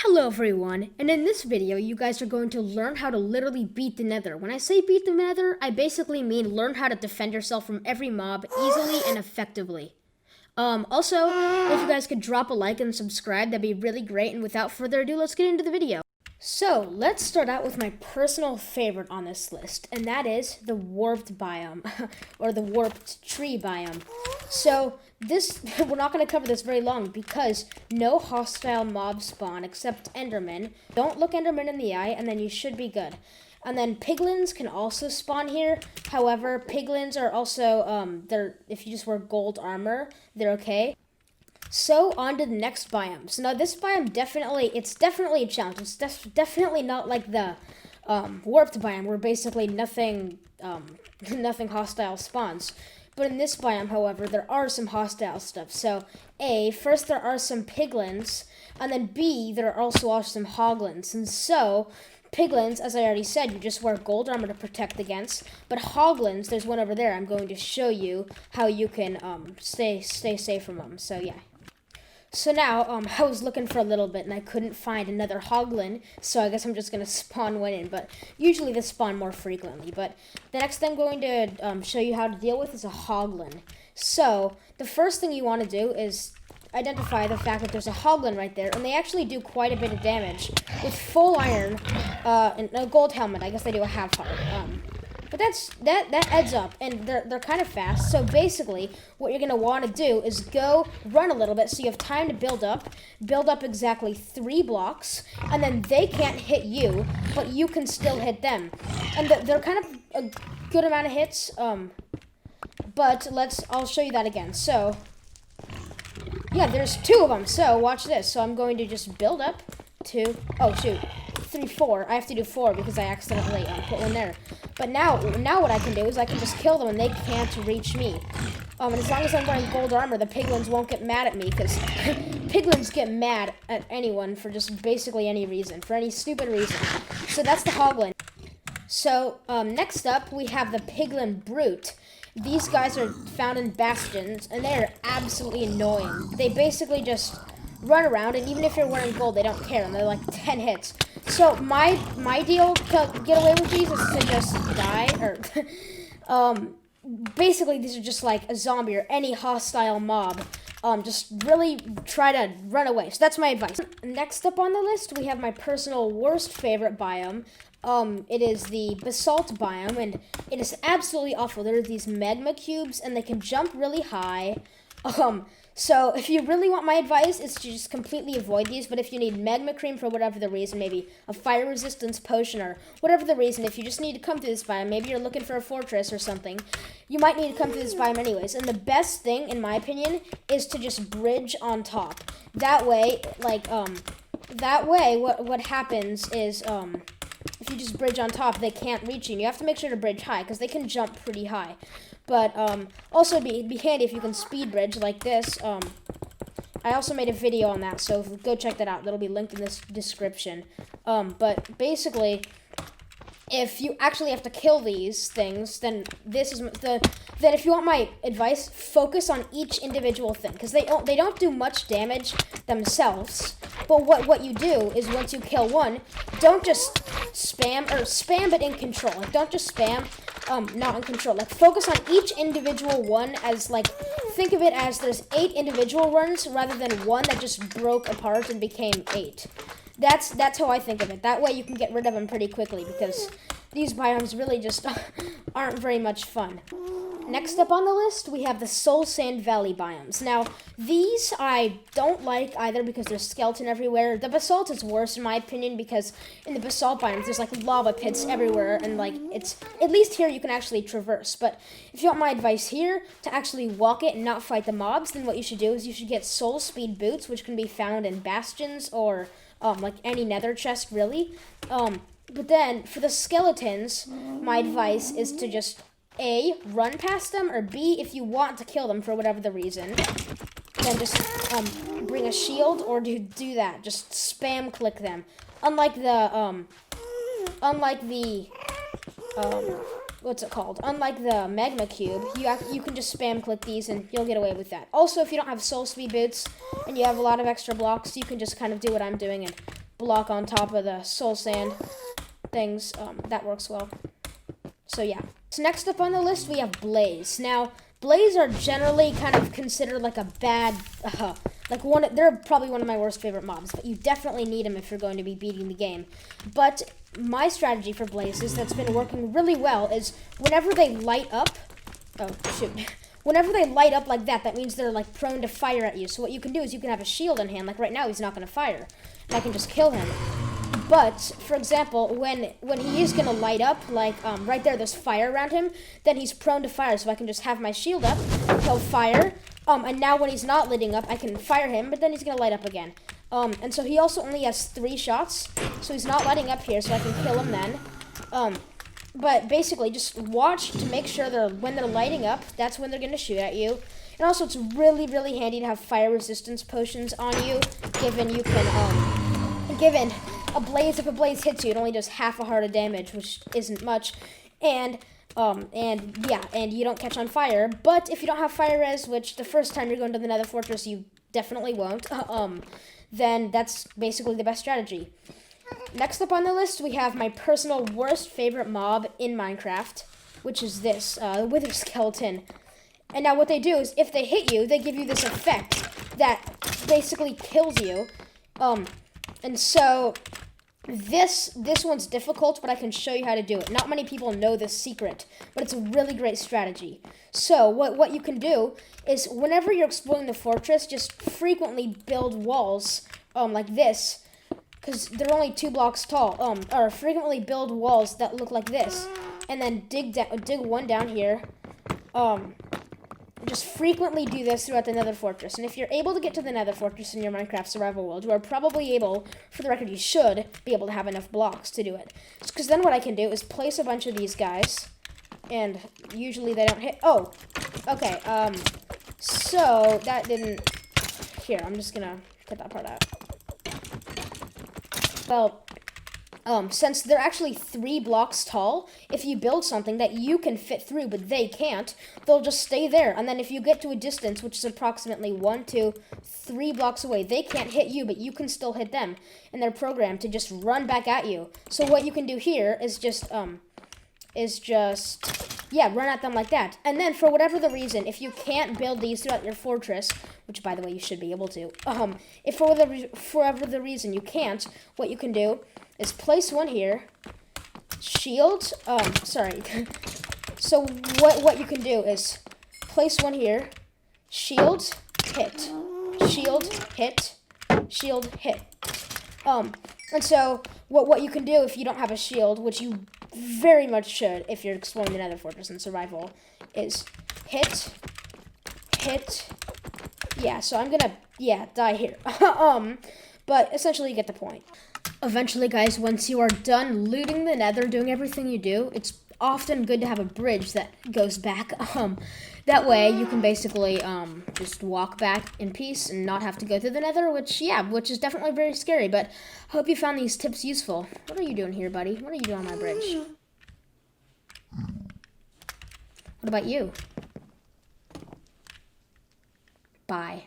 Hello everyone, and in this video you guys are going to learn how to literally beat the nether. When I say beat the nether, I basically mean learn how to defend yourself from every mob easily and effectively. Also, if you guys could drop a like and subscribe, that'd be really great, and without further ado, let's get into the video. So, let's start out with my personal favorite on this list, and that is the warped biome, or the warped tree biome. So, we're not going to cover this very long because no hostile mobs spawn except Endermen. Don't look Enderman in the eye, and then you should be good. And then piglins can also spawn here. However, piglins are also, if you just wear gold armor, they're okay. So, on to the next biome. So now this biome it's definitely a challenge. It's definitely not like the warped biome where basically nothing hostile spawns. But in this biome, however, there are some hostile stuff. So, first there are some piglins, and then B, there are also some hoglins. And so, piglins, as I already said, you just wear gold armor to protect against. But hoglins, there's one over there. I'm going to show you how you can stay safe from them. So, yeah. So now, I was looking for a little bit, and I couldn't find another hoglin, so I guess I'm just going to spawn one in, but usually they spawn more frequently. But the next thing I'm going to show you how to deal with is a hoglin. So, the first thing you want to do is identify the fact that there's a hoglin right there, and they actually do quite a bit of damage. With full iron, and a gold helmet, I guess they do a half heart. But that adds up, and they're kind of fast. So basically, what you're gonna want to do is go run a little bit, so you have time to build up exactly 3 blocks, and then they can't hit you, but you can still hit them. And they're kind of a good amount of hits. But I'll show you that again. So yeah, there's 2 of them. So watch this. So I'm going to just build up 2. Oh shoot. 3, 4. I have to do 4 because I accidentally put one there. But now what I can do is I can just kill them and they can't reach me. And as long as I'm wearing gold armor, the piglins won't get mad at me because piglins get mad at anyone for just basically any reason, for any stupid reason. So that's the hoglin. So next up we have the piglin brute. These guys are found in bastions and they are absolutely annoying. They basically just run around, and even if you're wearing gold, they don't care, and they're like 10 hits. So my deal to get away with these is to just die, or basically these are just like a zombie or any hostile mob. Just really try to run away. So that's my advice. Next up on the list, we have my personal worst favorite biome. It is the basalt biome, and it is absolutely awful. There are these magma cubes, and they can jump really high. So if you really want my advice, it's to just completely avoid these. But if you need magma cream for whatever the reason, maybe a fire resistance potion or whatever the reason, if you just need to come through this biome, maybe you're looking for a fortress or something, you might need to come through this biome anyways. And the best thing, in my opinion, is to just bridge on top. That way, what happens is, if you just bridge on top, they can't reach you. And you have to make sure to bridge high, because they can jump pretty high. But also it'd be handy if you can speed bridge like this. I also made a video on that, so go check that out. That'll be linked in this description. But basically, if you actually have to kill these things, then then if you want my advice, focus on each individual thing, because they don't do much damage themselves. But what you do is once you kill one, don't just spam but in control. Like, don't just spam not in control. Like, focus on each individual one as, like, think of it as there's 8 individual ones rather than one that just broke apart and became 8. That's how I think of it. That way you can get rid of them pretty quickly, because these biomes really just aren't very much fun. Next up on the list, we have the Soul Sand Valley biomes. Now, these I don't like either because there's skeleton everywhere. The basalt is worse in my opinion because in the basalt biomes there's like lava pits everywhere, and like it's at least here you can actually traverse. But if you want my advice here to actually walk it and not fight the mobs, then what you should do is you should get soul speed boots, which can be found in bastions or like any nether chest really. But then for the skeletons, my advice is to just A, run past them, or B, if you want to kill them for whatever the reason, then just bring a shield or do that. Just spam click them. Unlike the what's it called? Unlike the magma cube, you can just spam click these and you'll get away with that. Also, if you don't have soul speed boots and you have a lot of extra blocks, you can just kind of do what I'm doing and block on top of the soul sand things. That works well. So yeah. So next up on the list, we have Blaze. Now, Blaze are generally kind of considered like a bad, they're probably one of my worst favorite mobs, but you definitely need them if you're going to be beating the game. But my strategy for Blazes that's been working really well is whenever they light up, whenever they light up like that, that means they're like prone to fire at you. So what you can do is you can have a shield in hand, like right now he's not going to fire, and I can just kill him. But, for example, when he is going to light up, like right there's fire around him, then he's prone to fire, so I can just have my shield up, he'll fire, and now when he's not lighting up, I can fire him, but then he's going to light up again. And so he also only has 3 shots, so he's not lighting up here, so I can kill him then. But basically, just watch to make sure when they're lighting up, that's when they're going to shoot at you. And also, it's really, really handy to have fire resistance potions on you, given you can, if a blaze hits you, it only does half a heart of damage, which isn't much, and you don't catch on fire. But if you don't have fire res, which the first time you're going to the Nether Fortress you definitely won't, then that's basically the best strategy. Next up on the list, we have my personal worst favorite mob in Minecraft, which is this, the Wither Skeleton. And now what they do is, if they hit you, they give you this effect that basically kills you. And so this one's difficult, but I can show you how to do it. Not many people know this secret, but it's a really great strategy. So what you can do is whenever you're exploring the fortress, just frequently build walls like this, because they're only 2 blocks tall. Or frequently build walls that look like this, and then dig one down here. Just frequently do this throughout the Nether Fortress. And if you're able to get to the Nether Fortress in your Minecraft survival world, you are probably able, for the record, you should be able to have enough blocks to do it. Because then what I can do is place a bunch of these guys, and usually they don't hit. Oh, okay. So that didn't. Here, I'm just gonna cut that part out. Well, since they're actually 3 blocks tall, if you build something that you can fit through but they can't, they'll just stay there. And then if you get to a distance, which is approximately 1, 2, 3 blocks away, they can't hit you, but you can still hit them. And they're programmed to just run back at you. So what you can do here is just run at them like that. And then for whatever the reason, if you can't build these throughout your fortress, which by the way you should be able to, if for whatever the reason you can't, what you can do is place one here, shield, so what you can do is place one here, shield, hit, shield, hit, shield, hit. And so what you can do if you don't have a shield, which you very much should if you're exploring the Nether Fortress in survival, is hit, yeah, so I'm gonna, die here. But essentially you get the point. Eventually, guys, once you are done looting the Nether, doing everything you do, it's often good to have a bridge that goes back. That way you can basically just walk back in peace and not have to go through the Nether, which is definitely very scary. But I hope you found these tips useful. What are you doing here, buddy? What are you doing on my bridge? What about you? Bye.